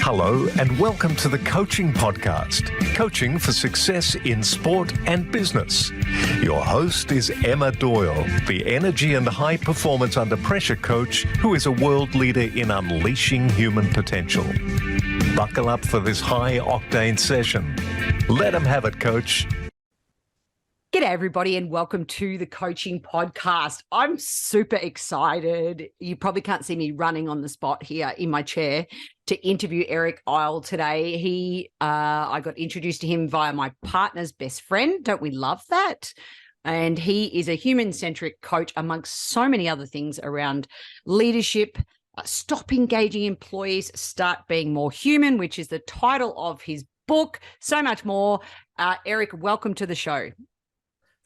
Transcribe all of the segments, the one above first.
Hello and welcome to the Coaching Podcast, Coaching for Success in Sport and Business. Your host is Emma Doyle, the energy and high performance under pressure coach who is a world leader in unleashing human potential. Buckle up for this high octane session. Let them have it, coach. G'day everybody and welcome to the Coaching Podcast. I'm super excited. You probably can't see me running on the spot here in my chair to interview Eryc Eyl today. I got introduced to him via my partner's best friend. Don't we love that? And he is a human-centric coach amongst so many other things around leadership, stop engaging employees, start being more human, which is the title of his book, so much more. Eryc, welcome to the show.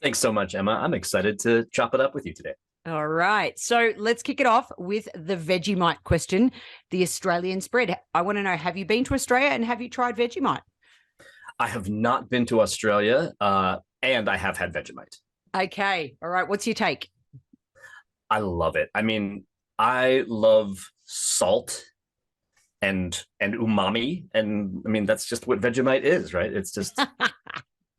Thanks so much, Emma. I'm excited to chop it up with you today. All right. So let's kick it off with the Vegemite question, the Australian spread. I want to know, have you been to Australia and have you tried Vegemite? I have not been to Australia and I have had Vegemite. Okay. All right. What's your take? I love it. I mean, I love salt and umami. And I mean, that's just what Vegemite is, right? It's just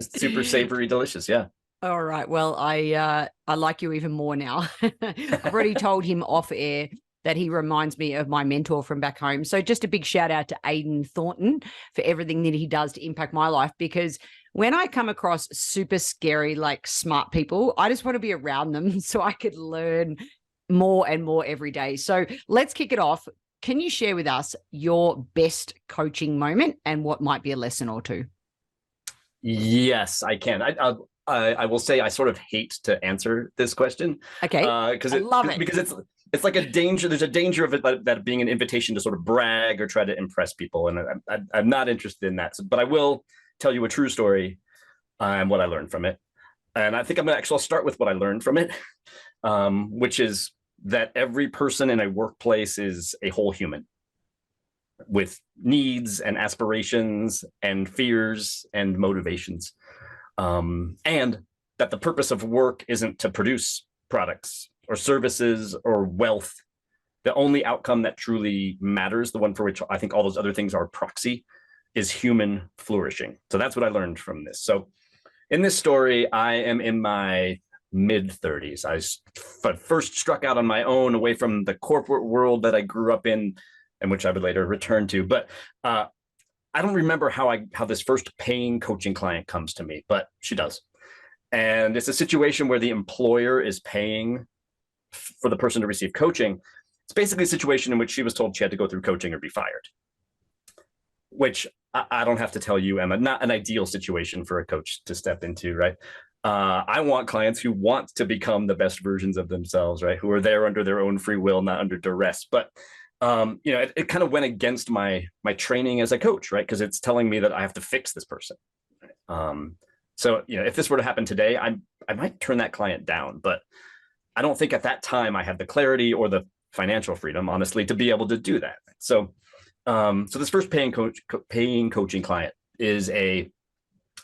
it's super savory, delicious. Yeah. All right. Well, I like you even more now. I've already told him off air that he reminds me of my mentor from back home. So just a big shout out to Aidan Thornton for everything that he does to impact my life, because when I come across super scary, like smart people, I just want to be around them so I could learn more and more every day. So let's kick it off. Can you share with us your best coaching moment and what might be a lesson or two? Yes, I can. I will say I sort of hate to answer this question. Okay. Because it's like a danger. There's a danger of it that being an invitation to sort of brag or try to impress people, and I'm not interested in that. But I will tell you a true story and what I learned from it. And I think I'll start with what I learned from it, which is that every person in a workplace is a whole human with needs and aspirations and fears and motivations. And that the purpose of work isn't to produce products or services or wealth. The only outcome that truly matters, the one for which I think all those other things are proxy, is human flourishing. So that's what I learned from this. So in this story, I am in my mid-30s. I first struck out on my own away from the corporate world that I grew up in and which I would later return to. But I don't remember how this first paying coaching client comes to me, but she does. And it's a situation where the employer is paying for the person to receive coaching. It's basically a situation in which she was told she had to go through coaching or be fired, which I don't have to tell you, Emma, not an ideal situation for a coach to step into, right? I want clients who want to become the best versions of themselves, right? Who are there under their own free will, not under duress. But it kind of went against my training as a coach, right? Because it's telling me that I have to fix this person. So if this were to happen today, I might turn that client down, but I don't think at that time I had the clarity or the financial freedom, honestly, to be able to do that. So this first paying coaching client is a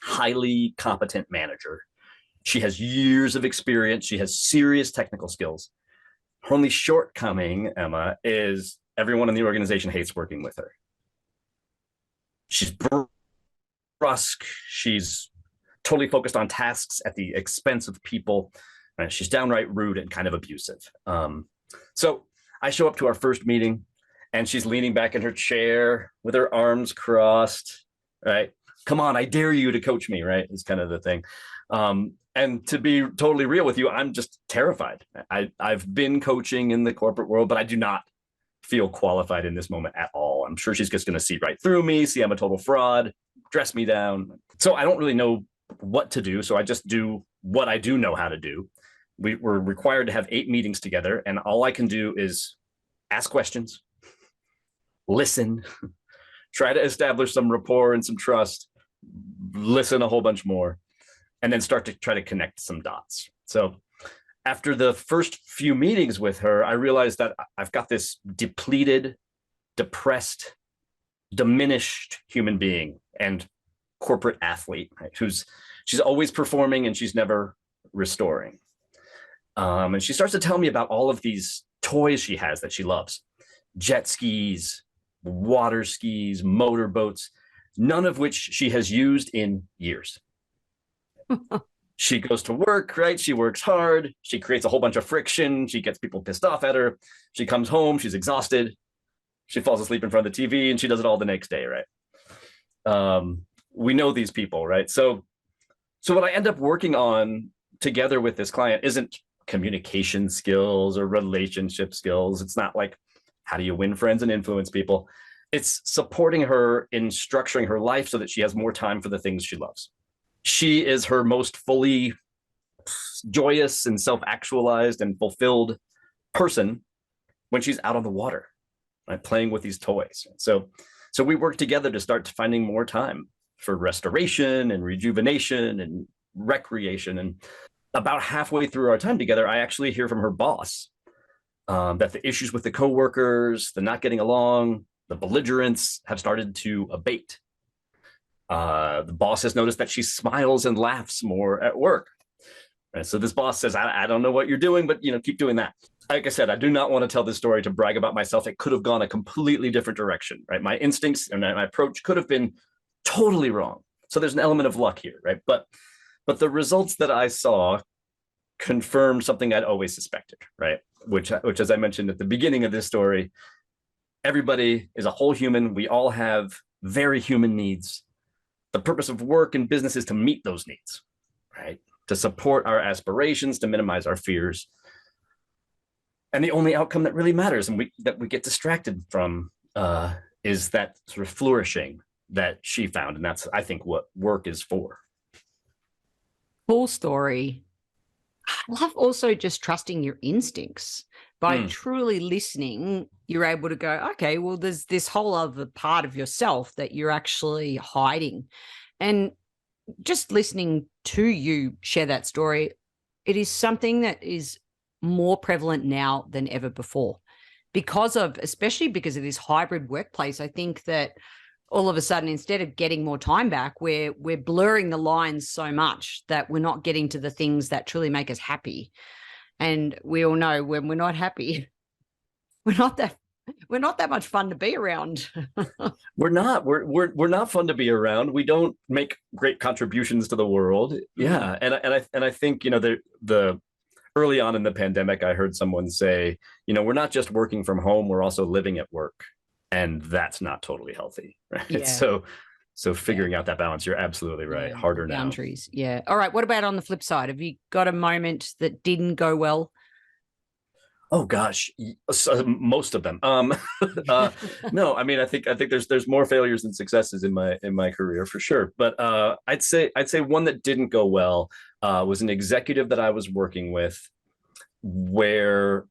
highly competent manager. She has years of experience. She has serious technical skills. Her only shortcoming, Emma, is everyone in the organization hates working with her. She's brusque. She's totally focused on tasks at the expense of people. And she's downright rude and kind of abusive. So I show up to our first meeting and she's leaning back in her chair with her arms crossed, right? Come on, I dare you to coach me, right? It's kind of the thing. And to be totally real with you, I'm just terrified. I've been coaching in the corporate world, but I do not feel qualified in this moment at all. I'm sure she's just going to see right through me, see I'm a total fraud, dress me down. So I don't really know what to do. So I just do what I do know how to do. We're required to have 8 meetings together, and all I can do is ask questions, listen, try to establish some rapport and some trust, listen a whole bunch more, and then start to try to connect some dots. So after the first few meetings with her, I realized that I've got this depleted, depressed, diminished human being and corporate athlete, right? She's always performing and she's never restoring. And she starts to tell me about all of these toys she has that she loves: jet skis, water skis, motorboats, none of which she has used in years. She goes to work, right? She works hard. She creates a whole bunch of friction. She gets people pissed off at her. She comes home. She's exhausted. She falls asleep in front of the TV, and she does it all the next day, right? We know these people, right? So what I end up working on together with this client isn't communication skills or relationship skills. It's not like, how do you win friends and influence people? It's supporting her in structuring her life so that she has more time for the things she loves. She is her most fully joyous and self-actualized and fulfilled person when she's out on the water, right, playing with these toys. So we work together to start finding more time for restoration and rejuvenation and recreation. And about halfway through our time together, I actually hear from her boss that the issues with the coworkers, the not getting along, the belligerence have started to abate. The boss has noticed that she smiles and laughs more at work. Right? So this boss says, I don't know what you're doing, but keep doing that. Like I said, I do not want to tell this story to brag about myself. It could have gone a completely different direction, right? My instincts and my approach could have been totally wrong. So there's an element of luck here, right? But the results that I saw confirmed something I'd always suspected, right? Which, as I mentioned at the beginning of this story, everybody is a whole human. We all have very human needs. The purpose of work and business is to meet those needs, right? To support our aspirations, to minimize our fears. And the only outcome that really matters and that we get distracted from is that sort of flourishing that she found. And that's, I think, what work is for. Full story. I love also just trusting your instincts. By truly listening, you're able to go, okay, well, there's this whole other part of yourself that you're actually hiding. And just listening to you share that story, it is something that is more prevalent now than ever before especially because of this hybrid workplace. I think that all of a sudden, instead of getting more time back, we're blurring the lines so much that we're not getting to the things that truly make us happy. And we all know when we're not happy, we're not that much fun to be around. We're not fun to be around. We don't make great contributions to the world. Yeah. And I think, the early on in the pandemic, I heard someone say, we're not just working from home, we're also living at work. And that's not totally healthy, right? Yeah. So figuring out that balance, you're absolutely right. Yeah, Harder now. Boundaries. Yeah. All right. What about on the flip side? Have you got a moment that didn't go well? Oh gosh, most of them. No, I mean, I think there's more failures than successes in my career for sure. But I'd say one that didn't go well was an executive that I was working with, where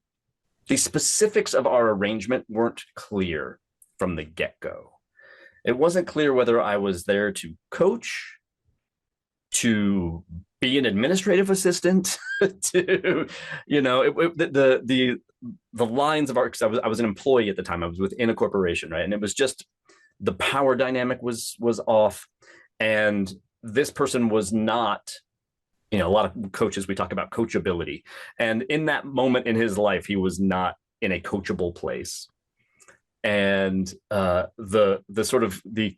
the specifics of our arrangement weren't clear from the get-go. It wasn't clear whether I was there to coach, to be an administrative assistant, to, the lines of our, because I was an employee at the time. I was within a corporation, right? And it was just the power dynamic was off, and this person was not. A lot of coaches, we talk about coachability, and in that moment in his life, he was not in a coachable place. And the sort of the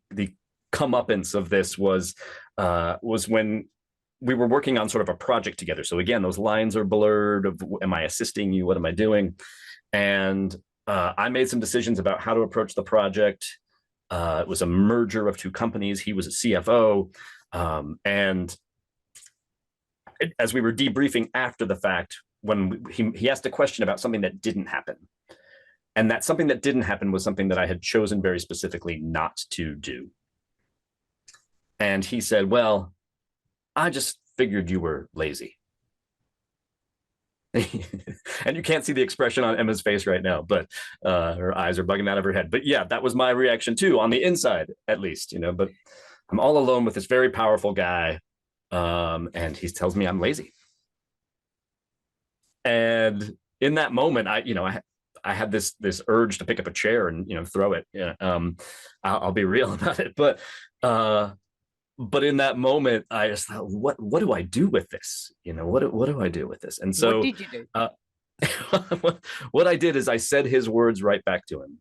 comeuppance of this was when we were working on sort of a project together. So again, those lines are blurred of, am I assisting you? What am I doing? And I made some decisions about how to approach the project. It was a merger of two companies. He was a CFO. And as we were debriefing after the fact, when he asked a question about something that didn't happen. And that something that didn't happen was something that I had chosen very specifically not to do. And he said, well, I just figured you were lazy. And you can't see the expression on Emma's face right now, but her eyes are bugging out of her head. But yeah, that was my reaction too, on the inside, at least, but I'm all alone with this very powerful guy. And he tells me I'm lazy. And in that moment, I had this urge to pick up a chair and, throw it. I'll be real about it. But in that moment, I just thought, what do I do with this? What do I do with this? And so what did you do? What I did is I said his words right back to him.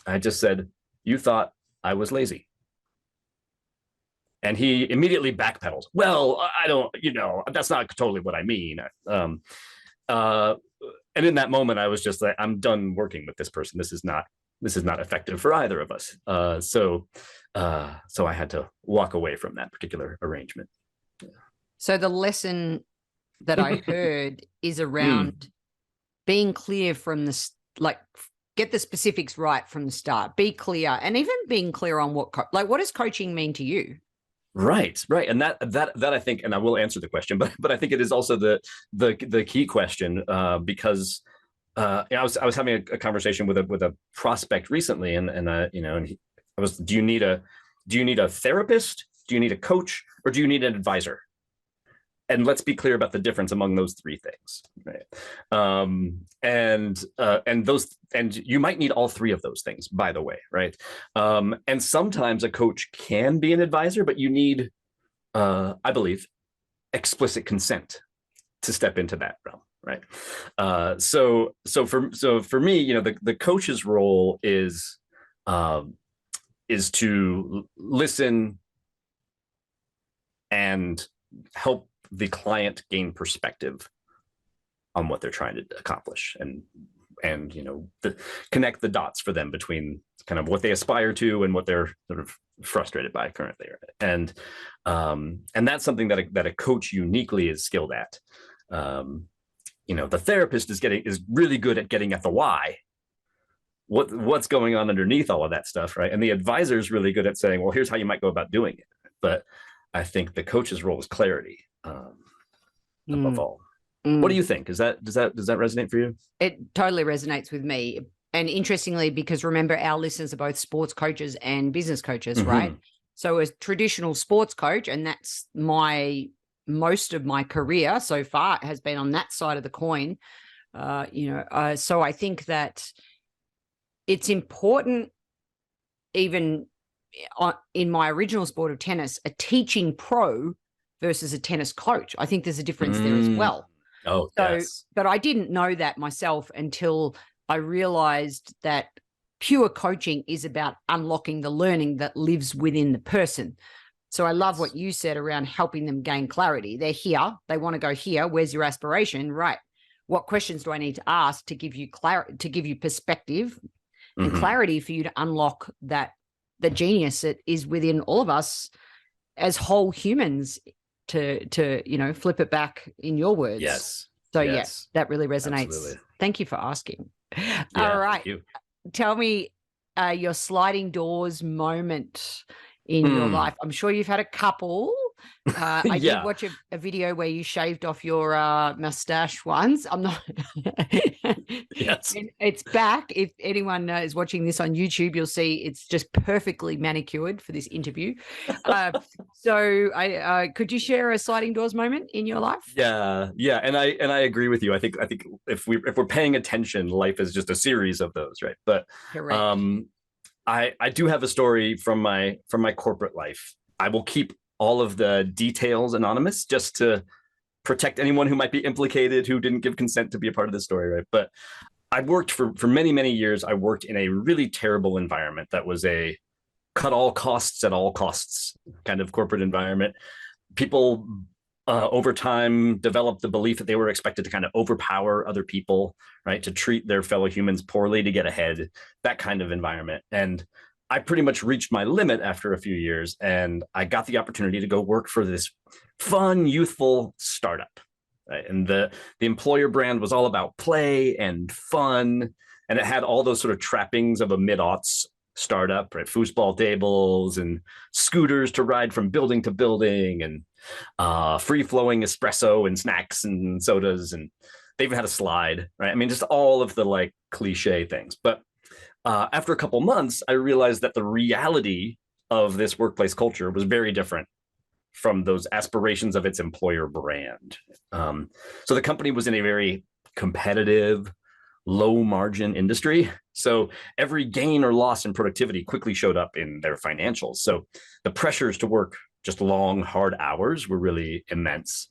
I just said, you thought I was lazy. And he immediately backpedaled. Well, I don't, that's not totally what I mean. And in that moment, I was just like, I'm done working with this person. This is not effective for either of us. So I had to walk away from that particular arrangement. So the lesson that I heard is around being clear from the, get the specifics right from the start, be clear, and even being clear on what does coaching mean to you? Right. And that I think, and I will answer the question, but I think it is also the key question, because I was having a conversation with a prospect recently, do you need a therapist? Do you need a coach, or do you need an advisor? And let's be clear about the difference among those three things, right? And you might need all three of those things, by the way, right? And sometimes a coach can be an advisor, but you need, I believe, explicit consent to step into that realm, right? So for me, the coach's role is to listen and help the client gain perspective on what they're trying to accomplish, and connect the dots for them between kind of what they aspire to and what they're sort of frustrated by currently. And that's something that a coach uniquely is skilled at. The therapist is really good at getting at the why, what's going on underneath all of that stuff, right? And the advisor is really good at saying, well, here's how you might go about doing it. But I think the coach's role is clarity, above all. What do you think? Does that resonate for you? It totally resonates with me. And interestingly, because remember, our listeners are both sports coaches and business coaches, right? So a traditional sports coach, and that's most of my career so far has been on that side of the coin. So I think that it's important, even in my original sport of tennis, a teaching pro versus a tennis coach. I think there's a difference there as well. Oh, yes. But I didn't know that myself until I realized that pure coaching is about unlocking the learning that lives within the person. So I love what you said around helping them gain clarity. They're here. They want to go here. Where's your aspiration? Right. What questions do I need to ask to give you clarity, to give you perspective and clarity for you to unlock the genius that is within all of us as whole humans, to flip it back in your words. Yes. So yes, that really resonates. Absolutely. Thank you for asking. Yeah, all right. Tell me your sliding doors moment in your life. I'm sure you've had a couple. I did watch a video where you shaved off your mustache once. I'm not. Yes. It's back. If anyone is watching this on YouTube, you'll see it's just perfectly manicured for this interview. So could you share a sliding doors moment in your life? Yeah. And I agree with you. I think if we're paying attention, life is just a series of those, right? But correct. I do have a story from my corporate life. I will keep all of the details anonymous just to protect anyone who might be implicated who didn't give consent to be a part of the story, right? But I worked for many, many years. I worked in a really terrible environment that was a cut all costs at all costs kind of corporate environment. People over time developed the belief that they were expected to kind of overpower other people, right? To treat their fellow humans poorly to get ahead, that kind of environment. And I pretty much reached my limit after a few years, and I got the opportunity to go work for this fun, youthful startup. Right? And the employer brand was all about play and fun, and it had all those sort of trappings of a mid-aughts startup, right? Foosball tables and scooters to ride from building to building, and free-flowing espresso and snacks and sodas, and they even had a slide, right? I mean, just all of the cliche things. But after a couple months, I realized that the reality of this workplace culture was very different from those aspirations of its employer brand. So the company was in a very competitive, low margin industry. So every gain or loss in productivity quickly showed up in their financials. So the pressures to work just long, hard hours were really immense.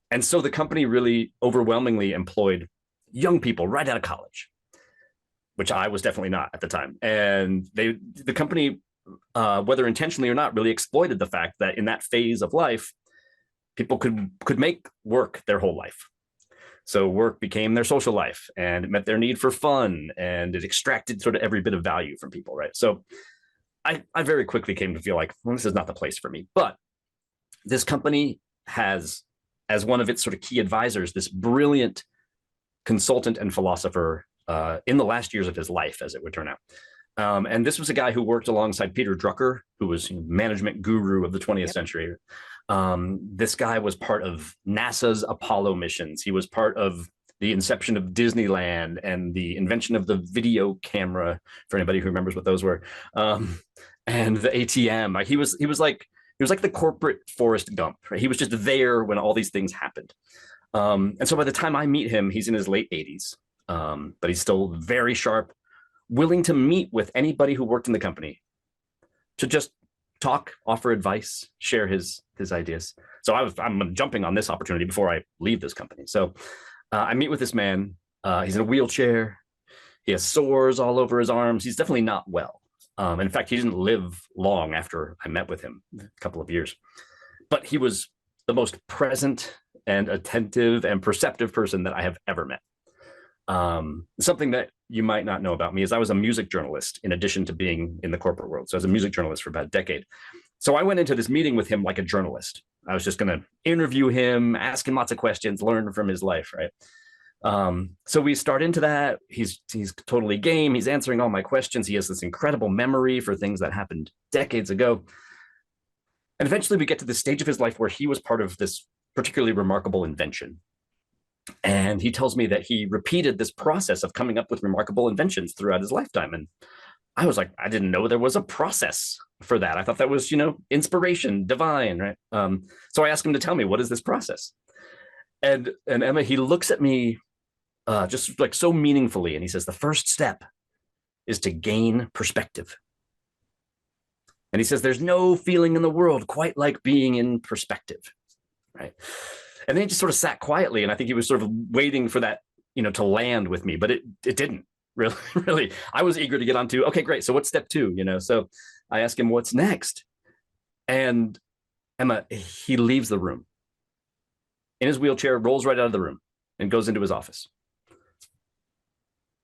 And so the company really overwhelmingly employed young people right out of college, which I was definitely not at the time. And the company, whether intentionally or not, really exploited the fact that in that phase of life, people could make work their whole life. So work became their social life, and it met their need for fun, and it extracted sort of every bit of value from people, right? So I very quickly came to feel like, well, this is not the place for me. But this company has, as one of its sort of key advisors, this brilliant consultant and philosopher in the last years of his life, as it would turn out. And this was a guy who worked alongside Peter Drucker, who was management guru of the 20th century. This guy was part of NASA's Apollo missions. He was part of the inception of Disneyland and the invention of the video camera, for anybody who remembers what those were, and the ATM. Like he was like the corporate Forrest Gump. Right? He was just there when all these things happened. And so by the time I meet him, he's in his late 80s, but he's still very sharp, willing to meet with anybody who worked in the company to just talk, offer advice, share his ideas. So I'm jumping on this opportunity before I leave this company. So I meet with this man. He's in a wheelchair. He has sores all over his arms. He's definitely not well. In fact, he didn't live long after I met with him, a couple of years. But he was the most present and attentive and perceptive person that I have ever met. Something that you might not know about me is I was a music journalist in addition to being in the corporate world. So I was a music journalist for about a decade. So I went into this meeting with him like a journalist. I was just going to interview him, ask him lots of questions, learn from his life, right? So we start into that. He's totally game. He's answering all my questions. He has this incredible memory for things that happened decades ago. And eventually we get to the stage of his life where he was part of this particularly remarkable invention. And he tells me that he repeated this process of coming up with remarkable inventions throughout his lifetime. And I was like, I didn't know there was a process for that. I thought that was, inspiration, divine, right? So I asked him to tell me, what is this process? And Emma, he looks at me just like so meaningfully. And he says, the first step is to gain perspective. And he says, there's no feeling in the world quite like being in perspective, right? And then he just sort of sat quietly. And I think he was sort of waiting for that, to land with me, but it didn't really. I was eager to get on to, okay, great. So what's step 2, So I asked him, what's next? And Emma, he leaves the room in his wheelchair, rolls right out of the room and goes into his office.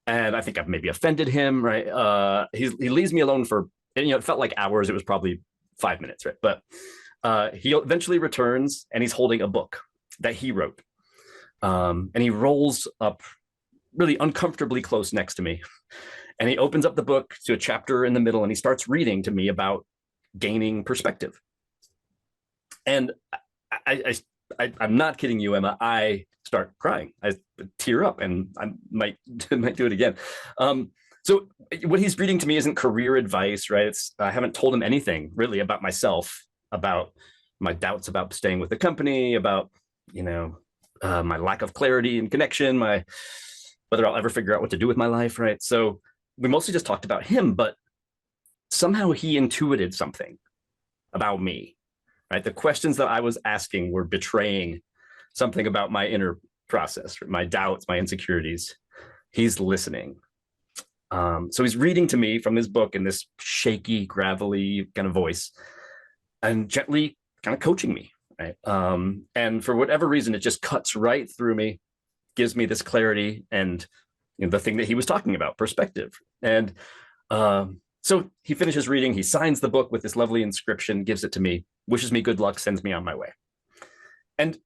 And I think I've maybe offended him, right? He leaves me alone for, it felt like hours. It was probably 5 minutes, right? But he eventually returns and he's holding a book that he wrote. And he rolls up really uncomfortably close next to me. And he opens up the book to a chapter in the middle and he starts reading to me about gaining perspective. And I'm not kidding you, Emma. I start crying. I tear up and I might do it again. So what he's reading to me isn't career advice, right? I haven't told him anything really about myself, about my doubts about staying with the company, about, my lack of clarity and connection, whether I'll ever figure out what to do with my life, right? So we mostly just talked about him, but somehow he intuited something about me, right? The questions that I was asking were betraying something about my inner process, my doubts, my insecurities. He's listening. So he's reading to me from this book in this shaky, gravelly kind of voice and gently kind of coaching me, right? And for whatever reason, it just cuts right through me, gives me this clarity and the thing that he was talking about, perspective. And so he finishes reading, he signs the book with this lovely inscription, gives it to me, wishes me good luck, sends me on my way. And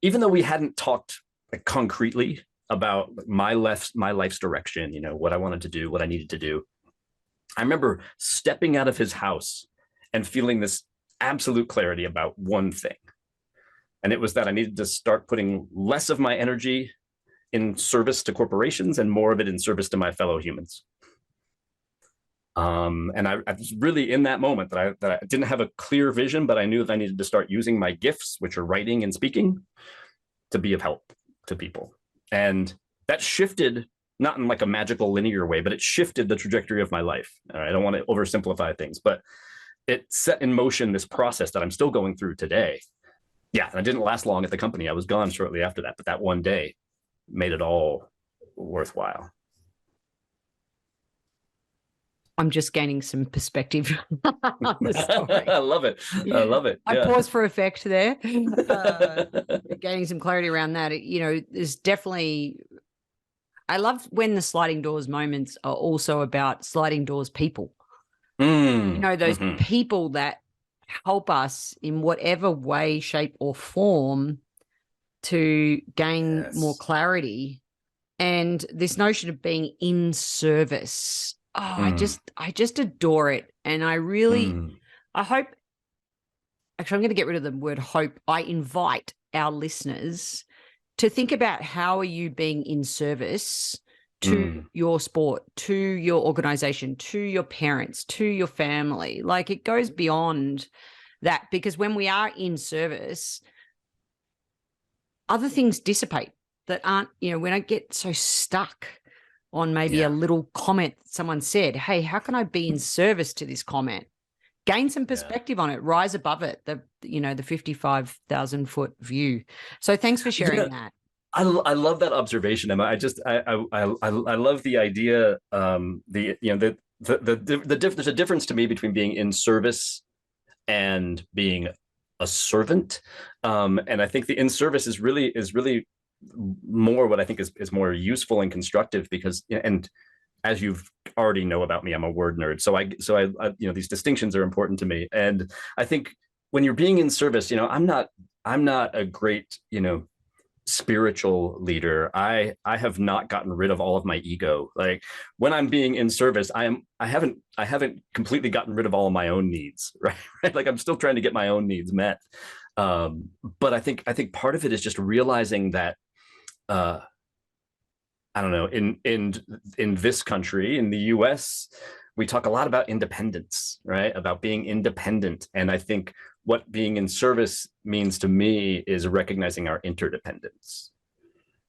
even though we hadn't talked concretely about my life's direction, what I wanted to do, what I needed to do, I remember stepping out of his house and feeling this absolute clarity about one thing. And it was that I needed to start putting less of my energy in service to corporations and more of it in service to my fellow humans. And I was really in that moment that I didn't have a clear vision, but I knew that I needed to start using my gifts, which are writing and speaking, to be of help to people. And that shifted, not in like a magical linear way, but it shifted the trajectory of my life. I don't want to oversimplify things, but it set in motion this process that I'm still going through today. Yeah, and I didn't last long at the company. I was gone shortly after that, but that one day made it all worthwhile. I'm just gaining some perspective on the story. I love it. I love it. I Yeah. paused for effect there. Gaining some clarity around that. You know, there's definitely, I love when the sliding doors moments are also about sliding doors people. You know, those people that help us in whatever way, shape, or form to gain more clarity. And this notion of being in service. Oh, I just adore it. And I really, I hope, actually, I'm going to get rid of the word hope. I invite our listeners to think about how are you being in service to your sport, to your organization, to your parents, to your family. Like, it goes beyond that, because when we are in service, other things dissipate that aren't, you know, when I get so stuck on maybe a little comment someone said, hey, how can I be in service to this comment? Gain some perspective on it, rise above it, the 55,000 foot view. So thanks for sharing that. I love that observation, Emma. I love the idea. There's a difference to me between being in service and being a servant. And I think the in service is really more what I think is more useful and constructive, because, and as you've already know about me, I'm a word nerd. So I these distinctions are important to me. And I think when you're being in service, I'm not a great, spiritual leader. I have not gotten rid of all of my ego. Like, when I'm being in service, I haven't completely gotten rid of all of my own needs, right? Like, I'm still trying to get my own needs met. But I think part of it is just realizing that, I don't know, in this country, in the US, we talk a lot about independence, right? About being independent. And I think what being in service means to me is recognizing our interdependence,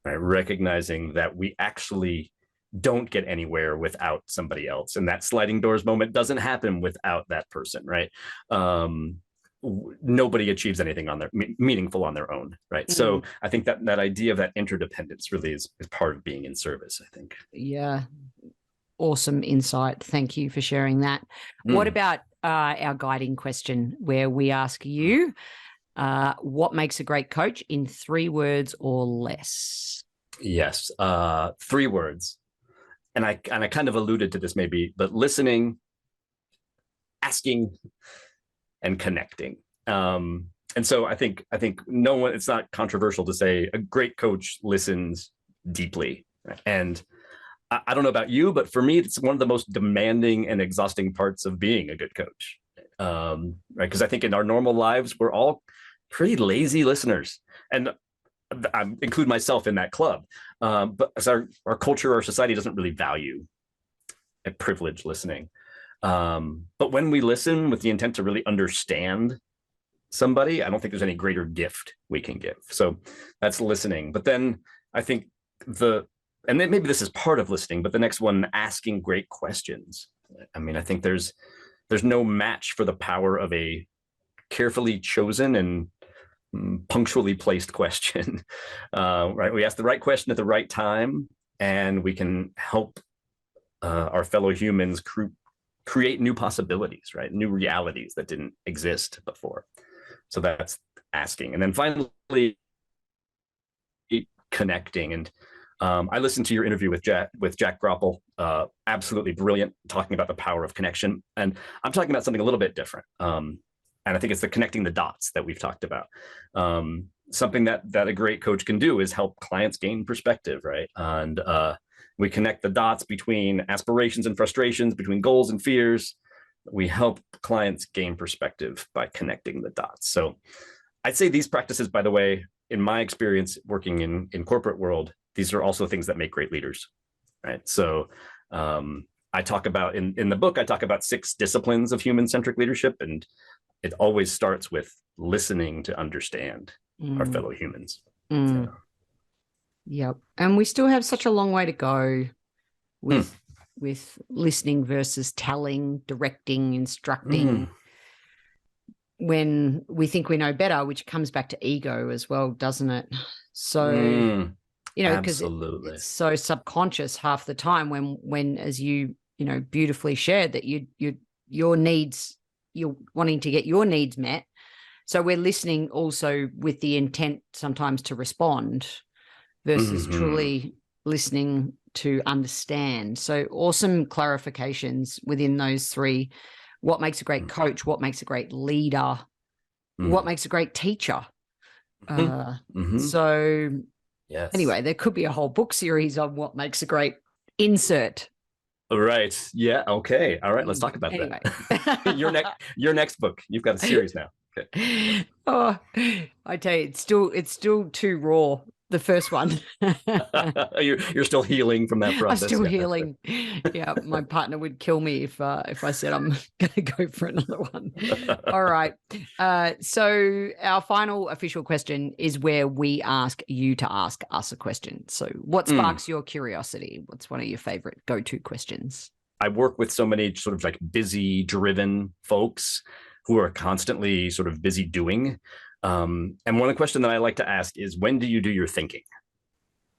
right? Recognizing that we actually don't get anywhere without somebody else. And that sliding doors moment doesn't happen without that person, right? Nobody achieves anything on their meaningful on their own, right? So I think that idea of that interdependence really is part of being in service, I think. Yeah. Awesome insight. Thank you for sharing that. What about our guiding question, where we ask you, what makes a great coach in 3 words or less? Yes, 3 words. And I kind of alluded to this maybe, but listening, asking, and connecting. And so I think no one, it's not controversial to say a great coach listens deeply. And I don't know about you, but for me, it's one of the most demanding and exhausting parts of being a good coach. Right? Because I think in our normal lives, we're all pretty lazy listeners. And I include myself in that club. But as our culture, our society doesn't really value a privileged listening. But when we listen with the intent to really understand somebody, I don't think there's any greater gift we can give. So that's listening. But then I think and then maybe this is part of listening, but the next one, asking great questions. I mean, I think there's no match for the power of a carefully chosen and punctually placed question. Right? We ask the right question at the right time, and we can help our fellow humans create new possibilities, right? New realities that didn't exist before. So that's asking. And then finally, connecting. And I listened to your interview with Jack Groppel, absolutely brilliant, talking about the power of connection. And I'm talking about something a little bit different. And I think it's the connecting the dots that we've talked about. Something that a great coach can do is help clients gain perspective, right? And we connect the dots between aspirations and frustrations, between goals and fears. We help clients gain perspective by connecting the dots. So I'd say these practices, by the way, in my experience working in corporate world, these are also things that make great leaders, right? So I talk about in the book, I talk about 6 disciplines of human-centric leadership, and it always starts with listening to understand our fellow humans. Yeah. Yep. And we still have such a long way to go with listening versus telling, directing, instructing. When we think we know better, which comes back to ego as well, doesn't it? So, because it's so subconscious half the time when, as you beautifully shared that your needs, you're wanting to get your needs met. So we're listening also with the intent sometimes to respond versus truly listening to understand. So awesome clarifications within those three. What makes a great coach? What makes a great leader? What makes a great teacher? So yes. Anyway, there could be a whole book series on what makes a great insert. Right. Yeah. Okay. All right. Let's talk about that. Your next book. You've got a series now. Okay. Oh, I tell you, it's still too raw. The first one. You're still healing from that process. I'm still healing. Yeah, my partner would kill me if I said I'm going to go for another one. All right. So our final official question is where we ask you to ask us a question. So what sparks your curiosity? What's one of your favorite go-to questions? I work with so many sort of like busy, driven folks who are constantly sort of busy doing. And one question that I like to ask is, when do you do your thinking?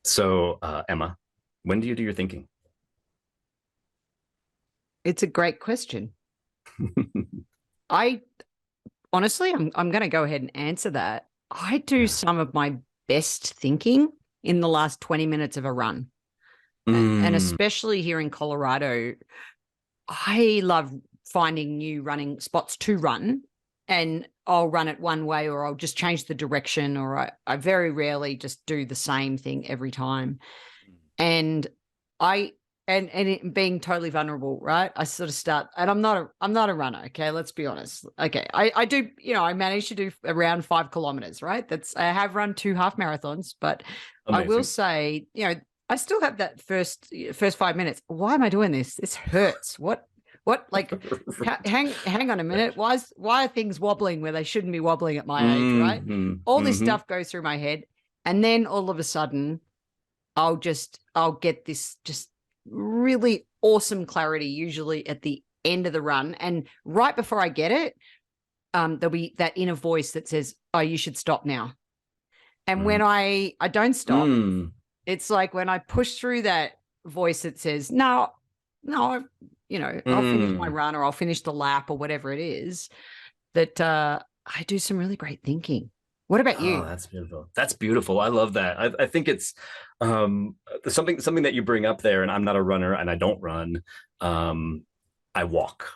So, Emma, when do you do your thinking? It's a great question. Honestly, I'm going to go ahead and answer that. I do some of my best thinking in the last 20 minutes of a run. And especially here in Colorado, I love finding new running spots to run, and I'll run it one way, or I'll just change the direction, or I very rarely just do the same thing every time. And it being totally vulnerable, right? I sort of start, and I'm not a runner. Okay. Let's be honest. Okay. I do, I managed to do around 5 kilometers, right? I have run 2 half marathons, but amazing. I will say, I still have that first 5 minutes. Why am I doing this? This hurts. What like hang on a minute. Why are things wobbling where they shouldn't be wobbling at my age, right? All this stuff goes through my head. And then all of a sudden I'll get this just really awesome clarity, usually at the end of the run. And right before I get it, there'll be that inner voice that says, oh, you should stop now. And when I don't stop, it's like when I push through that voice that says, no, I'll finish my run, or I'll finish the lap, or whatever it is, that I do some really great thinking. What about you? Oh, that's beautiful. That's beautiful. I love that. I think it's something that you bring up there, and I'm not a runner and I don't run. I walk.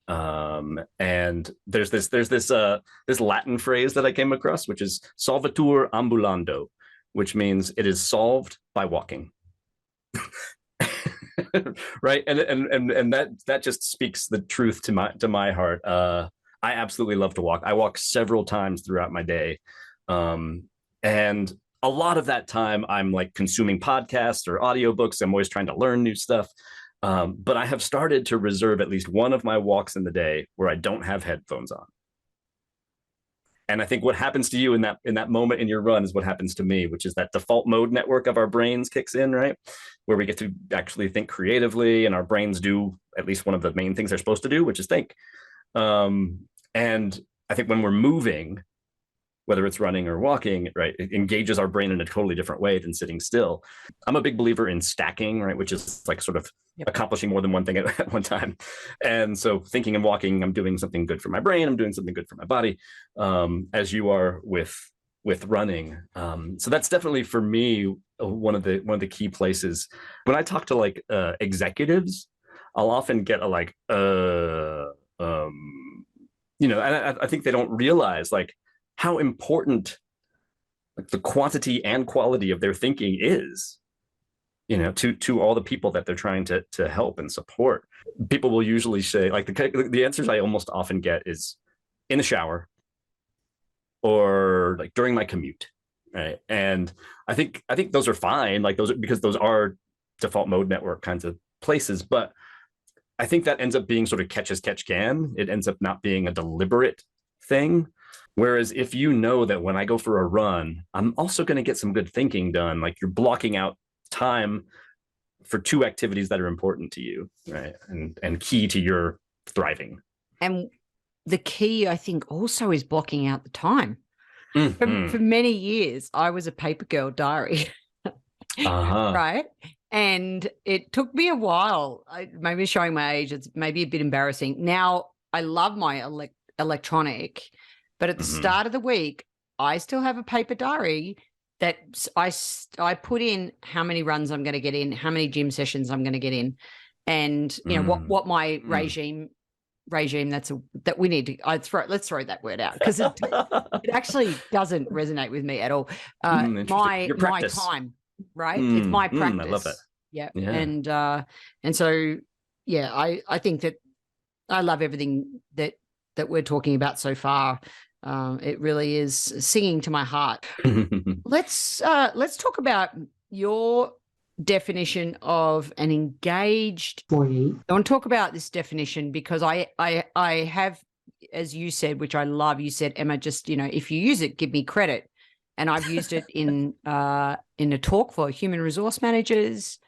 And there's this Latin phrase that I came across, which is solvitur ambulando, which means it is solved by walking. Right. And that just speaks the truth to my heart. I absolutely love to walk. I walk several times throughout my day. And a lot of that time I'm like consuming podcasts or audiobooks. I'm always trying to learn new stuff. But I have started to reserve at least one of my walks in the day where I don't have headphones on. And I think what happens to you in that moment in your run is what happens to me, which is that default mode network of our brains kicks in, right? Where we get to actually think creatively, and our brains do at least one of the main things they're supposed to do, which is think. And I think when we're moving, whether it's running or walking, right, it engages our brain in a totally different way than sitting still. I'm a big believer in stacking, right, which is like sort of accomplishing more than one thing at one time. And so thinking and walking, I'm doing something good for my brain, I'm doing something good for my body, as you are with running. So that's definitely for me one of the key places. When I talk to like executives, I'll often get a like and I think they don't realize like how important like the quantity and quality of their thinking is, to all the people that they're trying to help and support. People will usually say, like, the answers I almost often get is in the shower or like during my commute, right? And I think those are fine, like because those are default mode network kinds of places, but I think that ends up being sort of catch as catch can. It ends up not being a deliberate thing. Whereas if you know that when I go for a run, I'm also going to get some good thinking done, like you're blocking out time for 2 activities that are important to you, right? And key to your thriving. And the key, I think, also is blocking out the time. For many years, I was a paper girl diary. Right? And it took me a while. Maybe showing my age, it's maybe a bit embarrassing. Now I love my electronic, but at the start of the week, I still have a paper diary that I put in how many runs I'm going to get in, how many gym sessions I'm going to get in, and you know what my regime that we need to let's throw that word out, because it actually doesn't resonate with me at all. My time, right? It's my practice. I love that. Yeah. And so yeah, I think that I love everything that we're talking about so far. It really is singing to my heart. Let's talk about your definition of an engaged employee. I want to talk about this definition because I have, as you said, which I love, you said, Emma, just, if you use it, give me credit. And I've used it in a talk for human resource managers.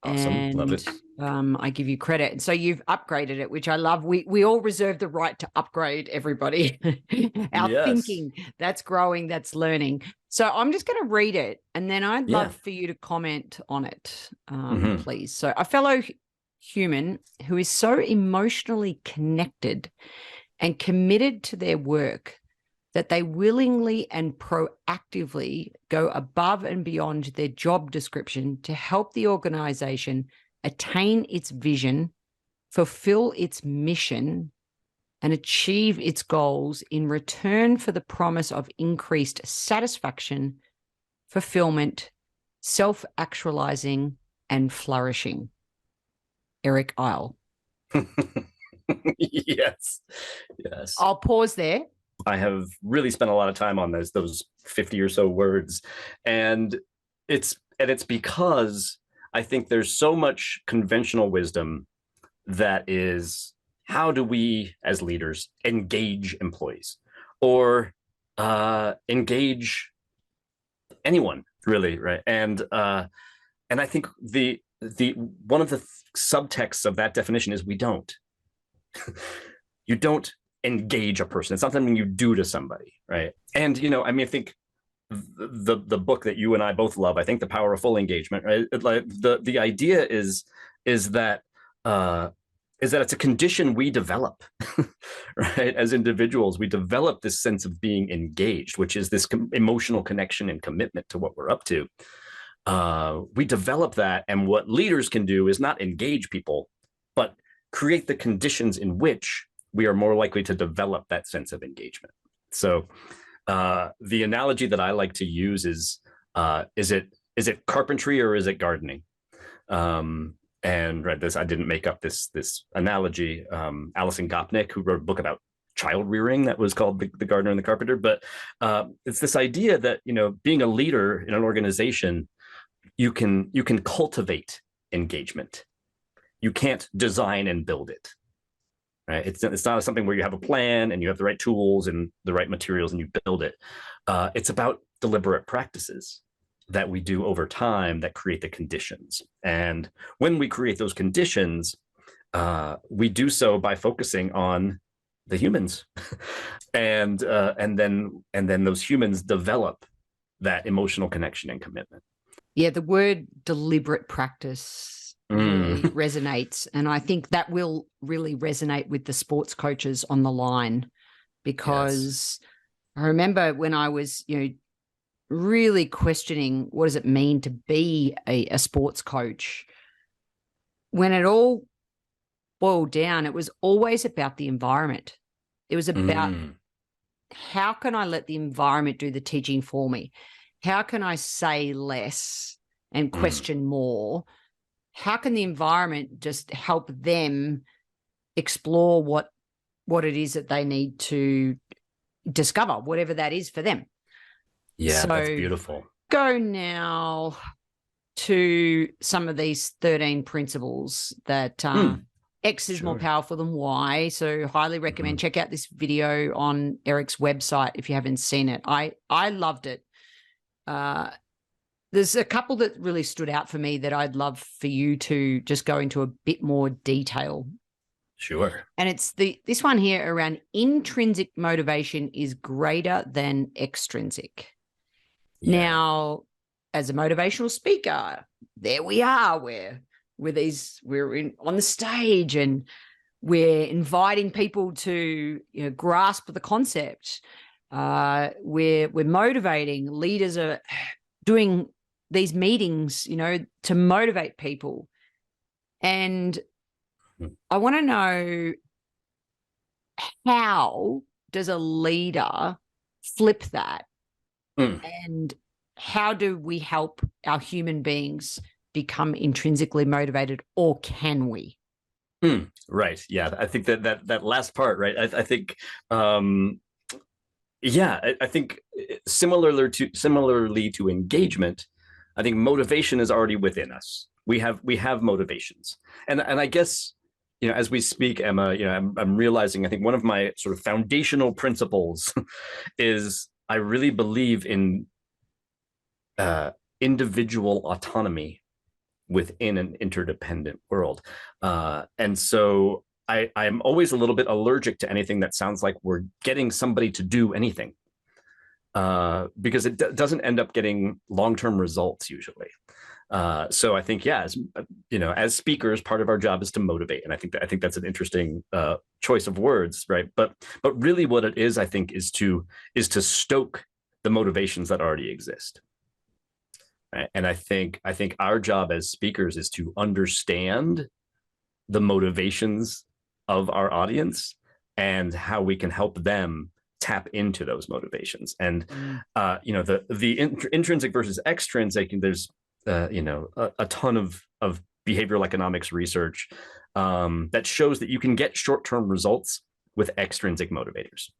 Awesome. And love it. I give you credit. And so you've upgraded it, which I love. We all reserve the right to upgrade, everybody. Our thinking, that's growing, that's learning. So I'm just going to read it, and then I'd love for you to comment on it, please. So a fellow human who is so emotionally connected and committed to their work that they willingly and proactively go above and beyond their job description to help the organization attain its vision, fulfill its mission, and achieve its goals in return for the promise of increased satisfaction, fulfillment, self-actualizing, and flourishing. Eryc Eyl. Yes. I'll pause there. I have really spent a lot of time on those 50 or so words, and it's because I think there's so much conventional wisdom that is, how do we as leaders engage employees or engage anyone, really, right? And I think the one of the subtexts of that definition is we don't. You don't engage a person. It's not something you do to somebody, right? And I think the book that you and I both love, I think, The Power of Full Engagement, right? Like the idea is that it's a condition we develop, right? As individuals, we develop this sense of being engaged, which is this emotional connection and commitment to what we're up to. We develop that, and what leaders can do is not engage people, but create the conditions in which we are more likely to develop that sense of engagement. So the analogy that I like to use is it carpentry or is it gardening? And right, I didn't make up this analogy. Alison Gopnik, who wrote a book about child rearing that was called The Gardener and the Carpenter. But it's this idea that, being a leader in an organization, you can cultivate engagement. You can't design and build it. Right? It's not something where you have a plan and you have the right tools and the right materials and you build it. It's about deliberate practices that we do over time that create the conditions. And when we create those conditions, we do so by focusing on the humans, and then those humans develop that emotional connection and commitment. Yeah, the word deliberate practice really resonates. And I think that will really resonate with the sports coaches on the line, because I remember when I was, really questioning what does it mean to be a sports coach, when it all boiled down, it was always about the environment. It was about how can I let the environment do the teaching for me? How can I say less and question more? How can the environment just help them explore what it is that they need to discover, whatever that is for them? Yeah, so that's beautiful. Go now to some of these 13 principles that X is more powerful than Y. So highly recommend, check out this video on Eric's website if you haven't seen it. I loved it. There's a couple that really stood out for me that I'd love for you to just go into a bit more detail. Sure. And it's this one here around intrinsic motivation is greater than extrinsic. Yeah. Now, as a motivational speaker, there we are. We're on the stage and we're inviting people to grasp the concept. We're motivating. Leaders are doing these meetings, to motivate people. And I want to know, how does a leader flip that? And how do we help our human beings become intrinsically motivated, or can we? Right. Yeah. I think that last part, right. I think, I think similarly to engagement, I think motivation is already within us. We have motivations, and I guess, as we speak, Emma, I'm realizing, I think one of my sort of foundational principles is I really believe in individual autonomy within an interdependent world, and so I'm always a little bit allergic to anything that sounds like we're getting somebody to do anything, because it doesn't end up getting long-term results usually. So I think, as speakers, part of our job is to motivate, and I think that's an interesting choice of words, right? But really, what it is, I think, is to stoke the motivations that already exist. Right? And I think our job as speakers is to understand the motivations of our audience and how we can help them tap into those motivations. And the intrinsic versus extrinsic, there's a ton of behavioral economics research that shows that you can get short-term results with extrinsic motivators.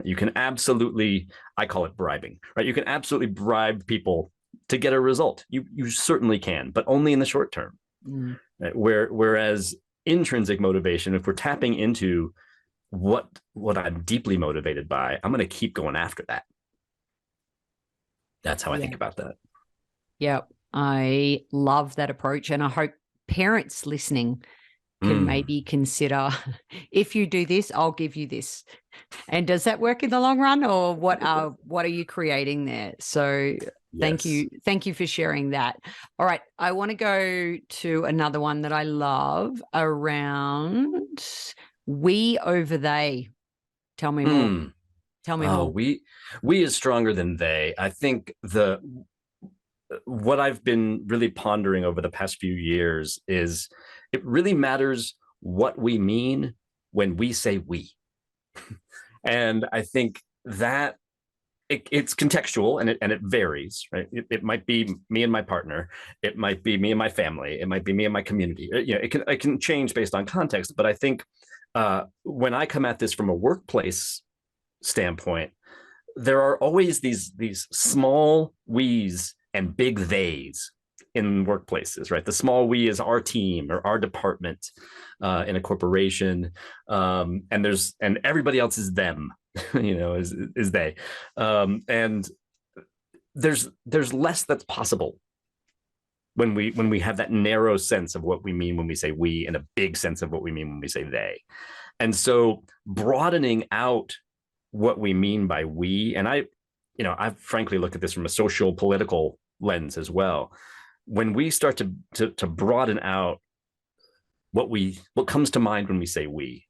You can absolutely, I call it bribing, right? You can absolutely bribe people to get a result. You certainly can, but only in the short term. Right? Whereas intrinsic motivation, if we're tapping into what I'm deeply motivated by, I'm going to keep going after that. That's how I think about that. Yeah, I love that approach, and I hope parents listening can maybe consider, if you do this, I'll give you this. And does that work in the long run, or what are you creating there? So thank you for sharing that. All right, I want to go to another one that I love around we over they. Tell me more. Tell me more. We is stronger than they. I think what I've been really pondering over the past few years is it really matters what we mean when we say we. And I think that it's contextual and it varies, right? It might be me and my partner. It might be me and my family. It might be me and my community. It can change based on context. But I think when I come at this from a workplace standpoint, there are always these small we's and big they's in workplaces, right? The small we is our team or our department in a corporation, and everybody else is them, is they, and there's less that's possible when we have that narrow sense of what we mean when we say we, and a big sense of what we mean when we say they. And so broadening out what we mean by we, and I frankly look at this from a social political lens as well. When we start to broaden out what comes to mind when we say we,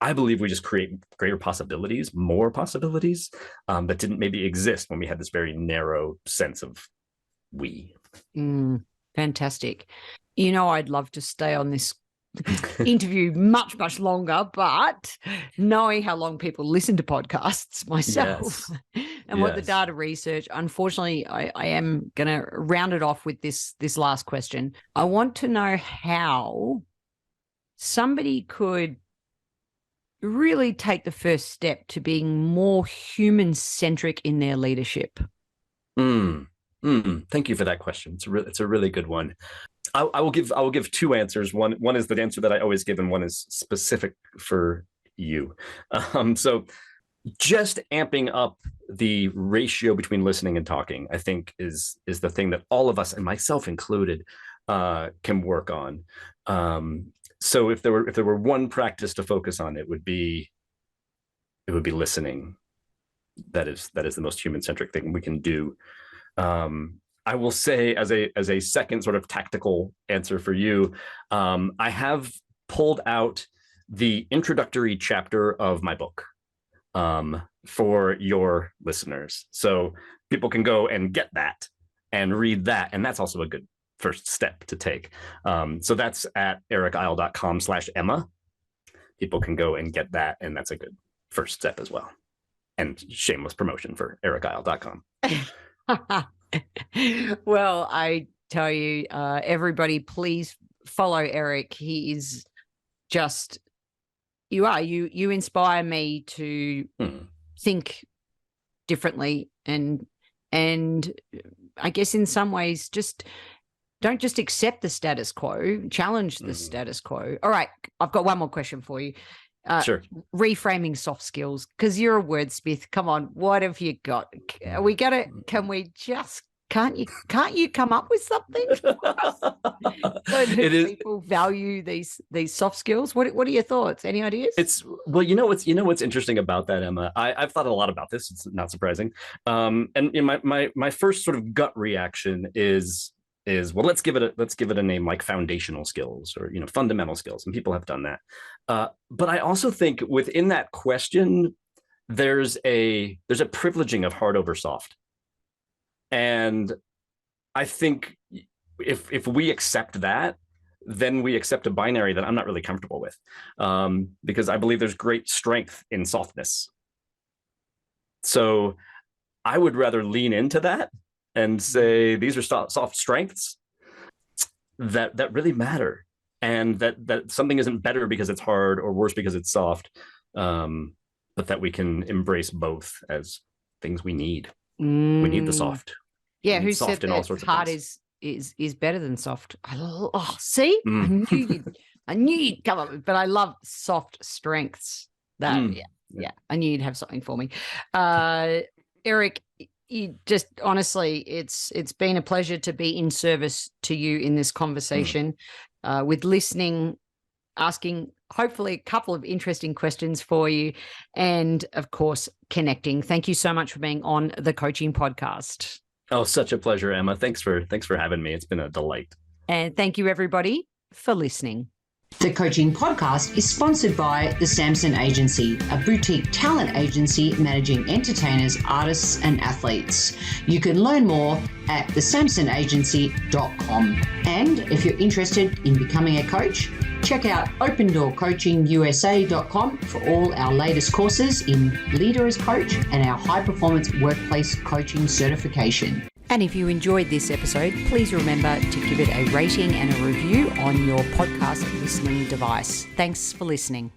I believe we just create greater possibilities, more possibilities that didn't maybe exist when we had this very narrow sense of we. Fantastic. I'd love to stay on this interview much, much longer, but knowing how long people listen to podcasts myself and what the data research, unfortunately, I am going to round it off with this last question. I want to know how somebody could really take the first step to being more human-centric in their leadership. Thank you for that question. It's a really good one. I will give two answers. One is the answer that I always give, and one is specific for you. So just amping up the ratio between listening and talking, I think is the thing that all of us, and myself included, can work on. So if there were one practice to focus on, it would be listening. That is the most human-centric thing we can do. I will say as a second sort of tactical answer for you, I have pulled out the introductory chapter of my book for your listeners. So people can go and get that and read that. And that's also a good first step to take. So that's at eryceyl.com/Emma. People can go and get that. And that's a good first step as well. And shameless promotion for eryceyl.com. Well, I tell you, everybody, please follow Eryc. He is just, you inspire me to think differently, and I guess in some ways don't just accept the status quo, challenge the status quo. All right, I've got one more question for you. Sure. Reframing soft skills, because you're a wordsmith. Come on, what have you got? Are we gonna? Can we just? Can't you come up with something so that people value these soft skills? What are your thoughts? Any ideas? Well, what's interesting about that, Emma. I've thought a lot about this. It's not surprising. And my first sort of gut reaction is well, let's give it a name like foundational skills or fundamental skills, and people have done that. But I also think within that question, there's a privileging of hard over soft. And I think if we accept that, then we accept a binary that I'm not really comfortable with, because I believe there's great strength in softness. So I would rather lean into that and say these are soft strengths that really matter, and that something isn't better because it's hard or worse because it's soft, but that we can embrace both as things we need. We need the soft. Yeah, who said that hard is better than soft? See, I knew you'd come up with, but I love soft strengths. I knew you'd have something for me. Eryc, you just honestly, it's been a pleasure to be in service to you in this conversation, with listening, asking hopefully a couple of interesting questions for you, and of course connecting. Thank you so much for being on the Coaching Podcast. Oh, such a pleasure, Emma. Thanks for having me. It's been a delight. And thank you everybody for listening. The Coaching Podcast is sponsored by the Samson Agency, a boutique talent agency managing entertainers, artists, and athletes. You can learn more at thesamsonagency.com. And if you're interested in becoming a coach, check out opendoorcoachingusa.com for all our latest courses in Leader as Coach and our high performance workplace coaching certification. And if you enjoyed this episode, please remember to give it a rating and a review on your podcast listening device. Thanks for listening.